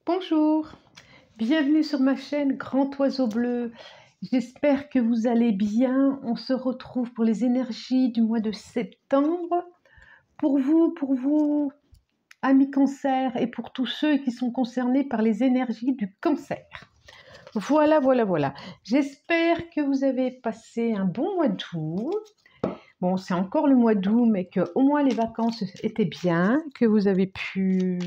Bonjour, bienvenue sur ma chaîne Grand Oiseau Bleu. J'espère que vous allez bien. On se retrouve pour les énergies du mois de septembre. Pour vous, amis cancer, et pour tous ceux qui sont concernés par les énergies du cancer. Voilà. J'espère que vous avez passé un bon mois d'août. Bon, c'est encore le mois d'août, mais que au moins les vacances étaient bien, que vous avez pu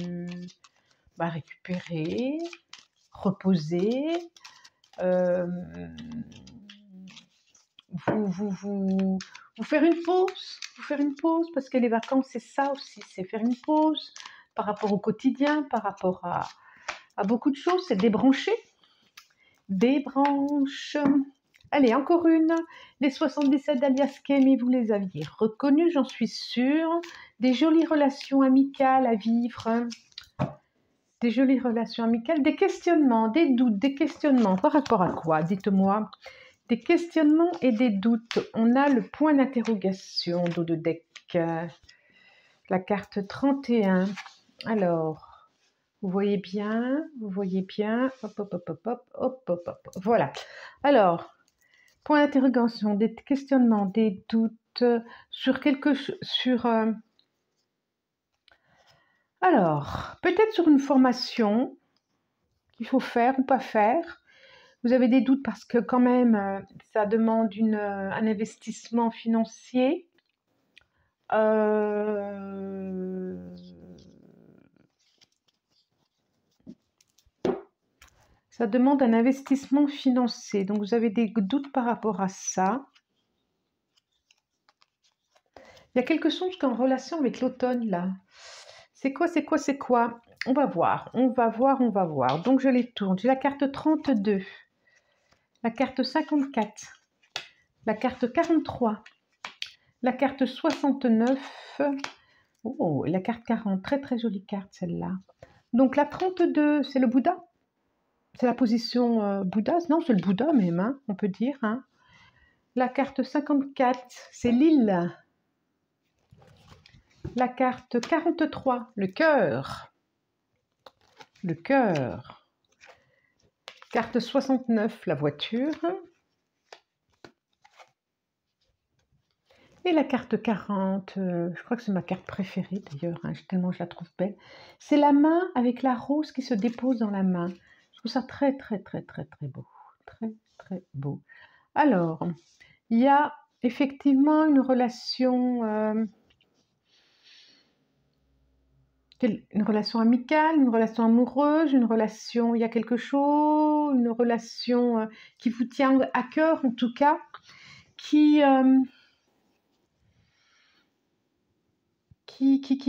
récupérer, reposer, vous faire une pause, parce que les vacances, c'est ça aussi, c'est faire une pause par rapport au quotidien, par rapport à beaucoup de choses, c'est débrancher, débranche. Allez, encore une, les 77 d'Alias Kemi, vous les aviez reconnus, j'en suis sûre, des jolies relations amicales à vivre, des jolies relations amicales, des questionnements, des doutes, des questionnements, par rapport à quoi, dites-moi. Des questionnements et des doutes. On a le point d'interrogation d'eau de deck, la carte 31. Alors, vous voyez bien, hop. Voilà. Alors, point d'interrogation, des questionnements, des doutes sur quelque chose, alors, peut-être sur une formation qu'il faut faire ou pas faire. Vous avez des doutes parce que quand même, ça demande un investissement financier. Ça demande un investissement financier. Donc, vous avez des doutes par rapport à ça. Il y a quelque chose qu'en relation avec l'automne, là. C'est quoi? On va voir. Donc, je les tourne. J'ai la carte 32, la carte 54, la carte 43, la carte 69, oh, la carte 40, très jolie carte celle-là. Donc la 32, c'est le Bouddha, c'est la position Bouddha, non c'est le Bouddha même, hein, on peut dire. Hein. La carte 54, c'est l'île. La carte 43, le cœur. Le cœur. Carte 69, la voiture. Et la carte 40, je crois que c'est ma carte préférée d'ailleurs, hein, tellement je la trouve belle. C'est la main avec la rose qui se dépose dans la main. Je trouve ça très beau. Très beau. Alors, il y a effectivement une relation amicale, une relation amoureuse, une relation, il y a quelque chose, une relation qui vous tient à cœur en tout cas, qui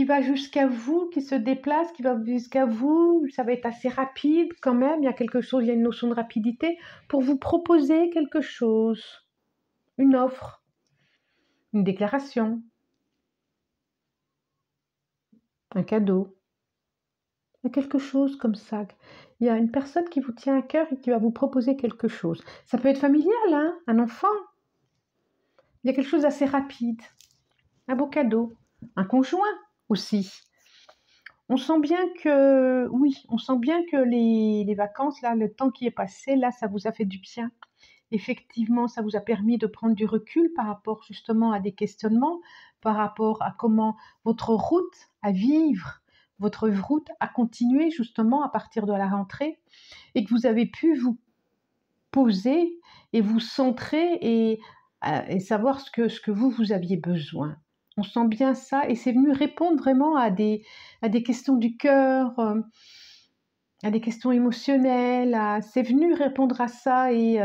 va jusqu'à vous, qui se déplace, qui va jusqu'à vous, ça va être assez rapide quand même, il y a quelque chose, il y a une notion de rapidité, pour vous proposer quelque chose, une offre, une déclaration, un cadeau, il y a quelque chose comme ça. Il y a une personne qui vous tient à cœur et qui va vous proposer quelque chose. Ça peut être familial, hein, un enfant. Il y a quelque chose d'assez rapide, un beau cadeau, un conjoint aussi. On sent bien que, oui, on sent bien que les vacances, là, le temps qui est passé, là, ça vous a fait du bien. Effectivement, ça vous a permis de prendre du recul par rapport justement à des questionnements, par rapport à comment votre route à vivre, votre route à continuer justement à partir de la rentrée, et que vous avez pu vous poser et vous centrer et savoir ce que vous aviez besoin. On sent bien ça, et c'est venu répondre vraiment à des questions du cœur, à des questions émotionnelles, c'est venu répondre à ça, et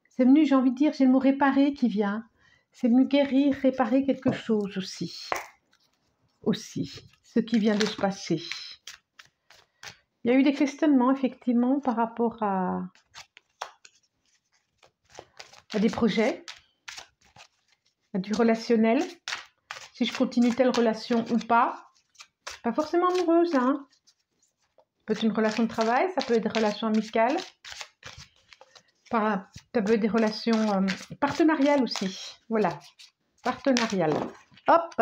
c'est venu, j'ai envie de dire, j'ai le mot réparer qui vient, c'est venu guérir, réparer quelque chose aussi, ce qui vient de se passer. Il y a eu des questionnements, effectivement, par rapport à des projets, à du relationnel, si je continue telle relation ou pas forcément amoureuse, hein. Ça peut être une relation de travail, ça peut être des relations amicales, ça peut être des relations partenariales aussi, voilà, partenariales. Hop,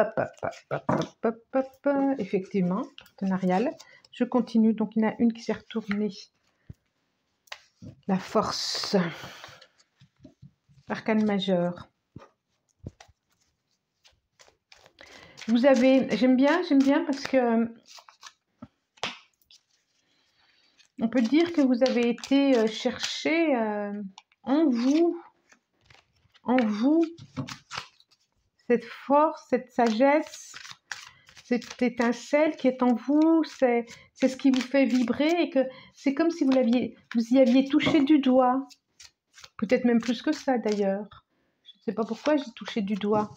effectivement, partenariale. Je continue. Donc, il y en a une qui s'est retournée. La force. Arcane majeur. Vous avez... J'aime bien parce que... on peut dire que vous avez été chercher en vous, cette force, cette sagesse, cette étincelle qui est en vous, c'est ce qui vous fait vibrer et que c'est comme si vous y aviez touché du doigt. Peut-être même plus que ça d'ailleurs. Je ne sais pas pourquoi j'ai touché du doigt.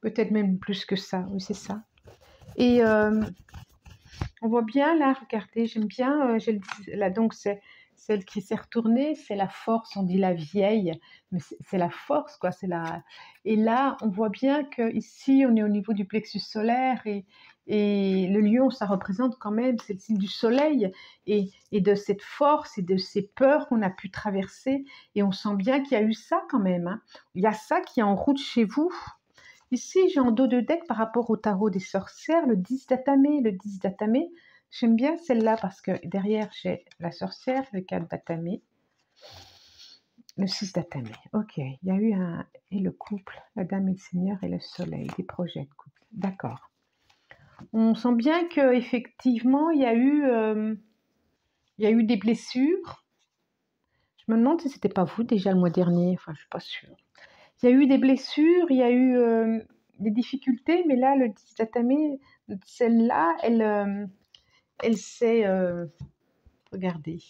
Peut-être même plus que ça, oui c'est ça. Et on voit bien là, regardez, j'aime bien, là donc c'est celle qui s'est retournée, c'est la force, on dit la vieille, mais c'est la force quoi, c'est la... Et là, on voit bien que ici on est au niveau du plexus solaire et le lion, ça représente quand même, c'est le signe du soleil et de cette force et de ces peurs qu'on a pu traverser et on sent bien qu'il y a eu ça quand même, hein. Il y a ça qui est en route chez vous. Ici, j'ai en dos de deck par rapport au tarot des sorcières, le 10 d'Atamé. Le 10 d'Atamé, j'aime bien celle-là parce que derrière, j'ai la sorcière, le 4 d'Atamé, le 6 d'Atamé. Ok, il y a eu et le couple, la dame et le seigneur et le soleil, des projets de couple. D'accord. On sent bien qu'effectivement, il y a eu des blessures. Je me demande si c'était pas vous déjà le mois dernier, enfin, je suis pas sûre. Il y a eu des blessures, il y a eu des difficultés, mais là, le 10 d'Atamé, celle-là, elle sait, regardez,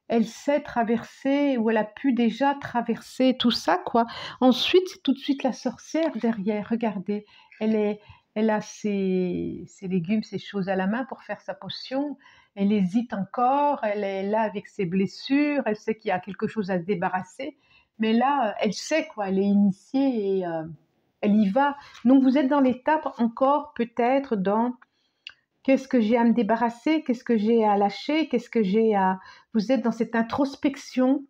elle sait traverser, ou elle a pu déjà traverser tout ça, quoi. Ensuite, c'est tout de suite la sorcière derrière, regardez, elle a ses légumes, ses choses à la main pour faire sa potion, elle hésite encore, elle est là avec ses blessures, elle sait qu'il y a quelque chose à se débarrasser, mais là, elle sait, quoi, elle est initiée et elle y va. Donc, vous êtes dans l'étape encore, peut-être, dans qu'est-ce que j'ai à me débarrasser, qu'est-ce que j'ai à lâcher, qu'est-ce que j'ai à... Vous êtes dans cette introspection,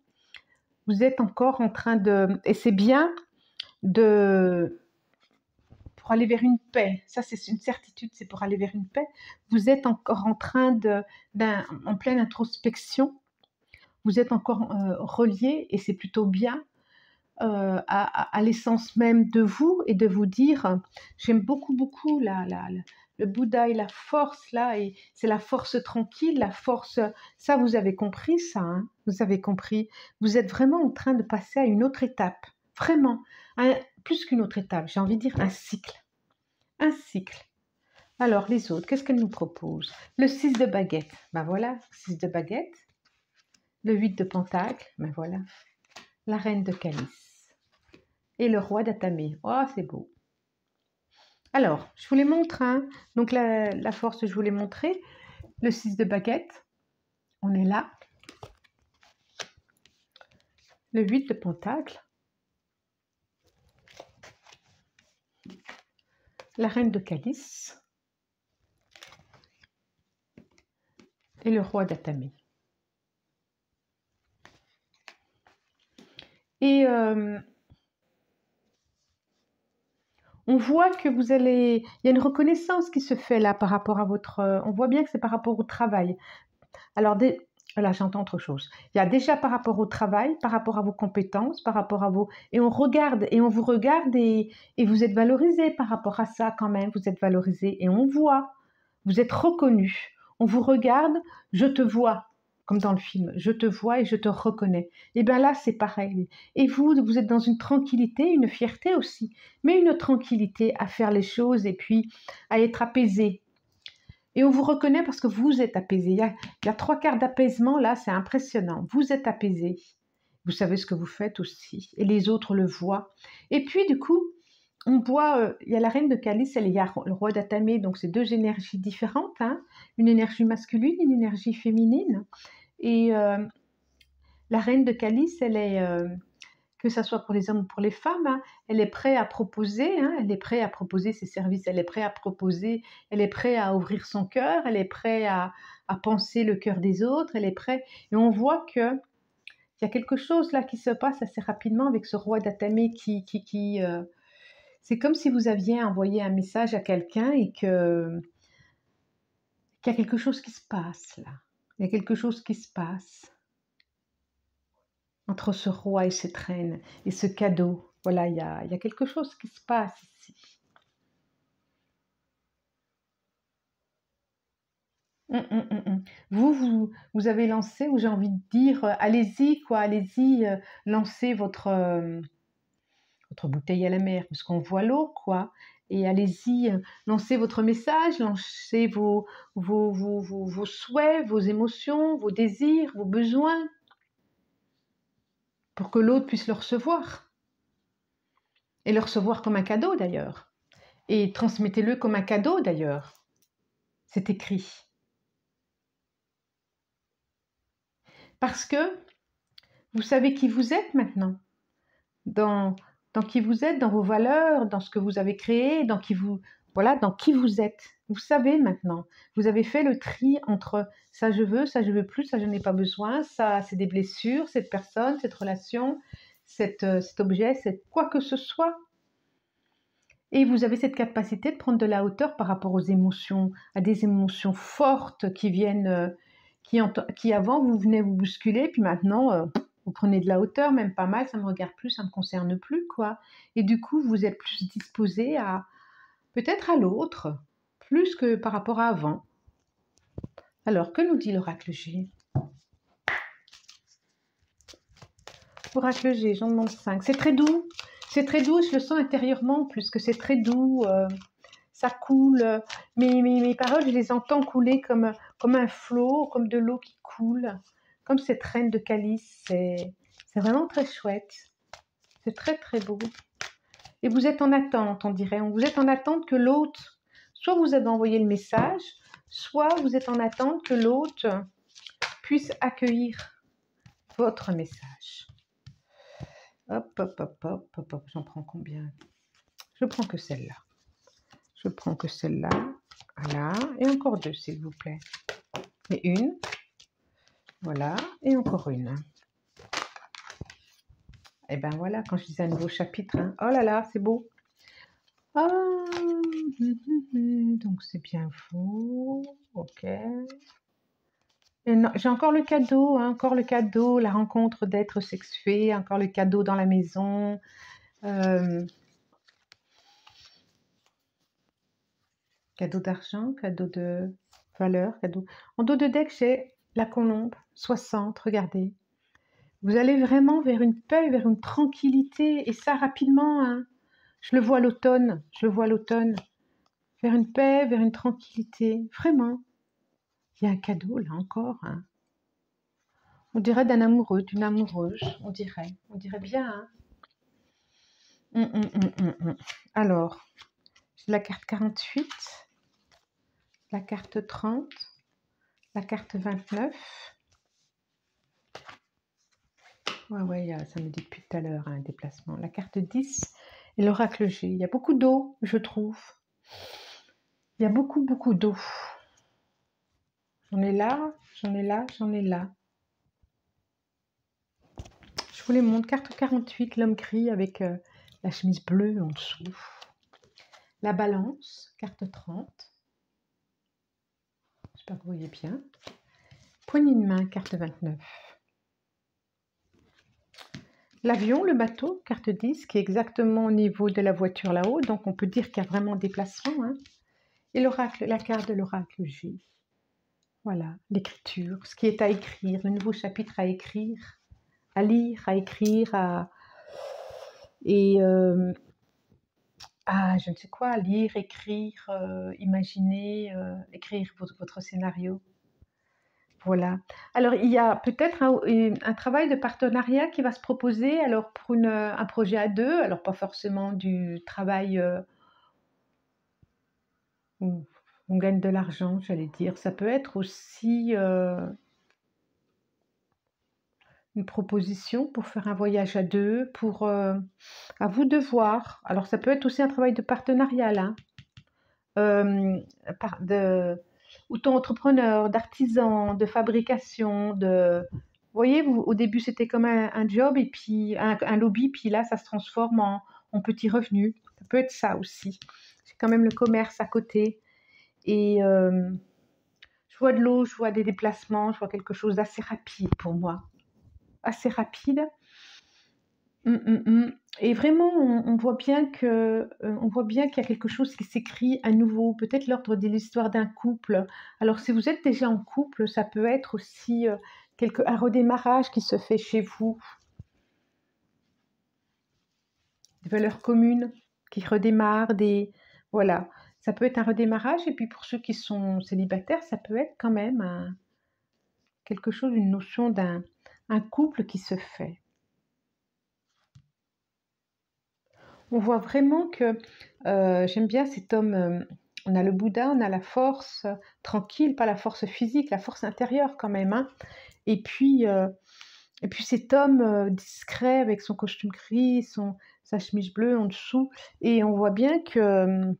vous êtes encore en train de... Et c'est bien de... pour aller vers une paix. Ça, c'est une certitude, c'est pour aller vers une paix. Vous êtes encore en train en pleine introspection. Vous êtes encore relié et c'est plutôt bien à l'essence même de vous et de vous dire, j'aime beaucoup, beaucoup le Bouddha et la force là, et c'est la force tranquille, la force, ça vous avez compris ça, hein, vous avez compris, vous êtes vraiment en train de passer à une autre étape, vraiment, plus qu'une autre étape, j'ai envie de dire un cycle. Un cycle. Alors, les autres, qu'est-ce qu'elles nous proposent? Le 6 de baguette, ben voilà, 6 de baguette. Le 8 de pentacle, ben voilà. La reine de calice. Et le roi d'Atamé. Oh, c'est beau. Alors, je vous les montre, hein. Donc, la force, je vous l'ai montré. Le 6 de baguette, on est là. Le 8 de pentacle. La reine de calice. Et le roi d'Atamé. Et on voit que vous allez... Il y a une reconnaissance qui se fait là par rapport à votre... on voit bien que c'est par rapport au travail. Alors, là, j'entends autre chose. Il y a déjà par rapport au travail, par rapport à vos compétences, par rapport à vos... Et on regarde, et on vous regarde, et vous êtes valorisé par rapport à ça quand même. Vous êtes valorisé, et on voit. Vous êtes reconnu. On vous regarde, je te vois. Comme dans le film, je te vois et je te reconnais. Et bien là, c'est pareil. Et vous êtes dans une tranquillité, une fierté aussi, mais une tranquillité à faire les choses et puis à être apaisé. Et on vous reconnaît parce que vous êtes apaisé. Il y a 3/4 d'apaisement là, c'est impressionnant. Vous êtes apaisé. Vous savez ce que vous faites aussi. Et les autres le voient. Et puis du coup, on voit, il y a la reine de calice, il y a le roi d'Atamé, donc c'est deux énergies différentes, hein, une énergie masculine, une énergie féminine. Et la reine de calice, elle est, que ce soit pour les hommes ou pour les femmes, hein, elle est prête à proposer, hein, elle est prête à proposer ses services, elle est prête à proposer, elle est prête à ouvrir son cœur, elle est prête à penser le cœur des autres, elle est prête. Et on voit que il y a quelque chose là qui se passe assez rapidement avec ce roi d'Atamé qui c'est comme si vous aviez envoyé un message à quelqu'un et qu'il y a quelque chose qui se passe là. Il y a quelque chose qui se passe entre ce roi et cette reine et ce cadeau. Voilà, il y a quelque chose qui se passe ici. Vous avez lancé, ou j'ai envie de dire, allez-y, quoi, allez-y, lancez votre bouteille à la mer, parce qu'on voit l'eau, quoi. Et allez-y, lancez votre message, lancez vos souhaits, vos émotions, vos désirs, vos besoins, pour que l'autre puisse le recevoir. Et le recevoir comme un cadeau, d'ailleurs. Et transmettez-le comme un cadeau, d'ailleurs. C'est écrit. Parce que vous savez qui vous êtes maintenant. Dans qui vous êtes, dans vos valeurs, dans ce que vous avez créé, dans qui vous êtes. Vous savez maintenant. Vous avez fait le tri entre ça je veux plus, ça je n'ai pas besoin, ça c'est des blessures, cette personne, cette relation, cet objet, quoi que ce soit. Et vous avez cette capacité de prendre de la hauteur par rapport aux émotions, à des émotions fortes qui viennent, qui avant vous venez vous bousculer, puis maintenant vous prenez de la hauteur, même pas mal, ça me regarde plus, ça me concerne plus, quoi. Et du coup, vous êtes plus disposé à peut-être à l'autre, plus que par rapport à avant. Alors, que nous dit l'oracle G? L'oracle G, j'en demande 5. C'est très doux, je le sens intérieurement, plus que c'est très doux, ça coule. Mes paroles, je les entends couler comme un flot, comme de l'eau qui coule, comme cette reine de calice. C'est vraiment très chouette. C'est très très beau. Et vous êtes en attente, on dirait. Vous êtes en attente que l'autre, soit vous avez envoyé le message, soit vous êtes en attente que l'autre puisse accueillir votre message. Hop, hop, hop, hop, hop, hop. J'en prends combien? Je prends que celle-là. Je prends que celle-là. Voilà. Et encore deux, s'il vous plaît. Et une. Voilà. Et encore une. Et ben voilà, quand je disais un nouveau chapitre. Hein. Oh là là, c'est beau. Ah, donc c'est bien vous. Ok. J'ai encore le cadeau, hein, la rencontre d'êtres sexués, encore le cadeau dans la maison. Cadeau d'argent, cadeau de valeur, cadeau. En dos de deck, j'ai la colombe, 60, regardez. Vous allez vraiment vers une paix, vers une tranquillité, et ça rapidement. Hein. Je le vois l'automne, vers une paix, vers une tranquillité, vraiment. Il y a un cadeau là encore. Hein. On dirait d'un amoureux, d'une amoureuse, on dirait bien. Hein. Alors, j'ai la carte 48, la carte 30, la carte 29. Ouais, ça me dit depuis tout à l'heure, un déplacement. La carte 10 et l'oracle G. Il y a beaucoup d'eau, je trouve. Il y a beaucoup d'eau. J'en ai là. Je vous les montre. Carte 48, l'homme gris avec la chemise bleue en dessous. La balance, carte 30. J'espère que vous voyez bien. Poignée de main, carte 29. L'avion, le bateau, carte 10, qui est exactement au niveau de la voiture là-haut. Donc, on peut dire qu'il y a vraiment un déplacement. Hein. Et l'oracle, la carte de l'oracle G. Voilà, l'écriture, ce qui est à écrire, le nouveau chapitre à écrire, à lire, à écrire, je ne sais quoi, lire, écrire, imaginer, écrire votre scénario. Voilà. Alors, il y a peut-être un travail de partenariat qui va se proposer alors pour un projet à deux, alors pas forcément du travail où on gagne de l'argent, j'allais dire. Ça peut être aussi une proposition pour faire un voyage à deux, à vous de voir. Alors, ça peut être aussi un travail de partenariat, là. Auto-entrepreneur, d'artisan, de fabrication, Vous voyez, au début, c'était comme un job, et puis un lobby, puis là, ça se transforme en petit revenu. Ça peut être ça aussi. C'est quand même le commerce à côté. Et Je vois de l'eau, je vois des déplacements, je vois quelque chose d'assez rapide pour moi. Assez rapide. Et vraiment, on voit bien on voit bien qu'il y a quelque chose qui s'écrit à nouveau, peut-être l'ordre de l'histoire d'un couple. Alors, si vous êtes déjà en couple, ça peut être aussi un redémarrage qui se fait chez vous, des valeurs communes qui redémarrent, voilà. Ça peut être un redémarrage, et puis pour ceux qui sont célibataires, ça peut être quand même quelque chose, une notion un couple qui se fait. On voit vraiment que j'aime bien cet homme. On a le Bouddha, on a la force tranquille, pas la force physique, la force intérieure quand même, hein. Et puis, cet homme discret avec son costume gris, sa chemise bleue en dessous. Et on voit bien que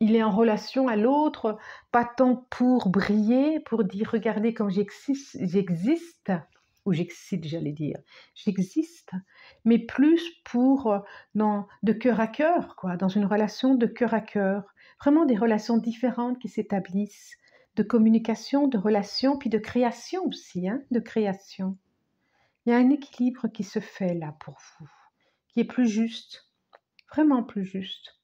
il est en relation à l'autre, pas tant pour briller, pour dire regardez comme j'existe, ou j'excite, j'allais dire, j'existe, mais plus pour de cœur à cœur, quoi, dans une relation de cœur à cœur, vraiment des relations différentes qui s'établissent, de communication, de relation, puis de création aussi, hein, de création. Il y a un équilibre qui se fait là pour vous, qui est plus juste, vraiment plus juste.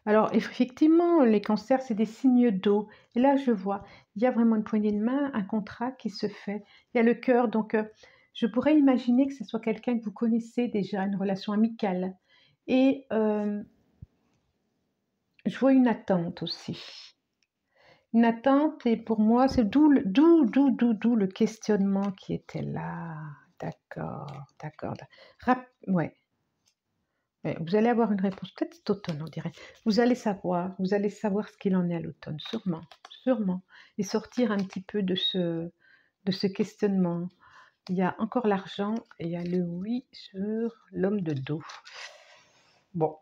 Alors effectivement, les cancers, c'est des signes d'eau. Et là, je vois, il y a vraiment une poignée de main, un contrat qui se fait. Il y a le cœur, donc je pourrais imaginer que ce soit quelqu'un que vous connaissez déjà, une relation amicale. Et je vois une attente aussi. Une attente, et pour moi, c'est d'où le questionnement qui était là. D'accord, d'accord. Ouais. Ouais, vous allez avoir une réponse, peut-être cet automne, on dirait. Vous allez savoir ce qu'il en est à l'automne, sûrement, sûrement. Et sortir un petit peu de ce questionnement. Il y a encore l'argent et il y a le oui sur l'homme de dos. Bon,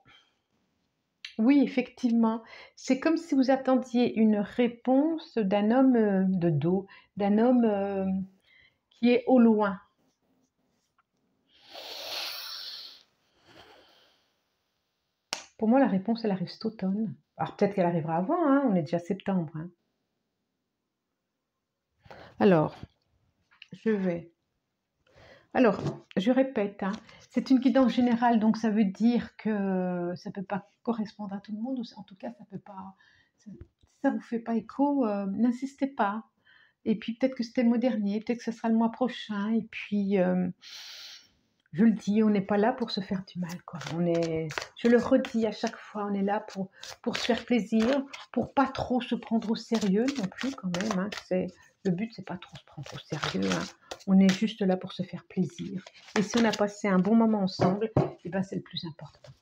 oui, effectivement, c'est comme si vous attendiez une réponse d'un homme de dos, d'un homme qui est au loin. Pour moi, la réponse, elle arrive cet automne. Alors peut-être qu'elle arrivera avant, hein, on est déjà septembre, hein. Alors, je vais. Alors, je répète, hein, c'est une guidance générale, donc ça veut dire que ça ne peut pas correspondre à tout le monde, ou en tout cas, ça peut pas. Si ça ne vous fait pas écho, n'insistez pas. Et puis peut-être que c'était le mois dernier, peut-être que ce sera le mois prochain. Et puis, je le dis, on n'est pas là pour se faire du mal, quoi. Je le redis à chaque fois, on est là pour se faire plaisir, pour pas trop se prendre au sérieux non plus, quand même, hein. Le but, c'est pas trop se prendre au sérieux, hein. On est juste là pour se faire plaisir. Et si on a passé un bon moment ensemble, eh ben, c'est le plus important.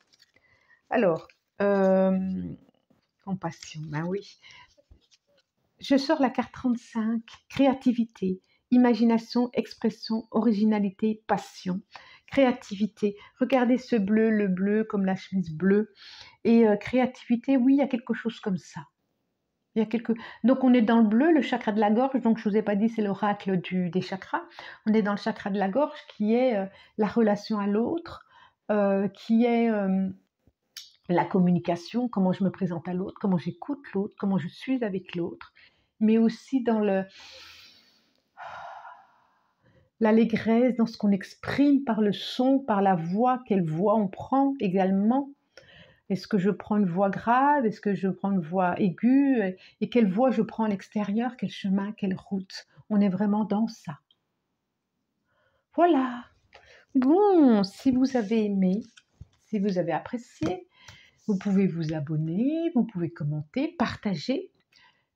Alors, compassion, ben oui. Je sors la carte 35, créativité, imagination, expression, originalité, passion. Créativité, regardez ce bleu, le bleu comme la chemise bleue. Et créativité, oui, il y a quelque chose comme ça. Donc on est dans le bleu, le chakra de la gorge, donc je ne vous ai pas dit, c'est l'oracle des chakras. On est dans le chakra de la gorge qui est la relation à l'autre, qui est la communication, comment je me présente à l'autre, comment j'écoute l'autre, comment je suis avec l'autre, mais aussi dans l'allégresse, dans ce qu'on exprime par le son, par la voix, quelle voix on prend également. Est-ce que je prends une voix grave? Est-ce que je prends une voix aiguë? Et quelle voix je prends à l'extérieur? Quel chemin? Quelle route? On est vraiment dans ça. Voilà. Bon, si vous avez aimé, si vous avez apprécié, vous pouvez vous abonner, vous pouvez commenter, partager,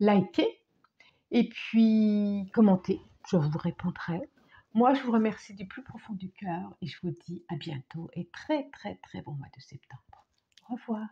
liker, et puis commenter. Je vous répondrai. Moi, je vous remercie du plus profond du cœur et je vous dis à bientôt et très très très bon mois de septembre. Au revoir.